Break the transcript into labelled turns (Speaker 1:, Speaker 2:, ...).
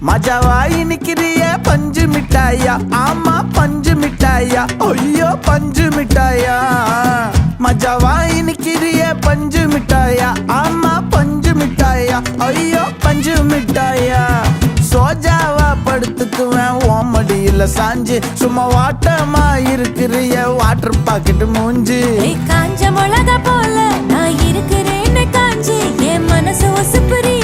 Speaker 1: மஜாவாய் நிக்கிறிய பஞ்சு மிட்டாயா, ஆமா பஞ்சு மிட்டாயா, ஐயோ பஞ்சு மிட்டாயா. மஜாவாய் நிக்கிறிய பஞ்சு மிட்டாயா, ஆமா பஞ்சு மிட்டாயா, ஐயோ பஞ்சு மிட்டாயா. சோஜாவா படுத்துக்குவேன் ஓமடியில சாஞ்சு, சும்மா வாட்டமா இருக்கிறிய வாட்டர் பாக்கெட் மூஞ்சி.
Speaker 2: காஞ்ச மிளகா போல நான் இருக்கிறேன்னு காஞ்சி என் மனசு ஒசுப்புரி.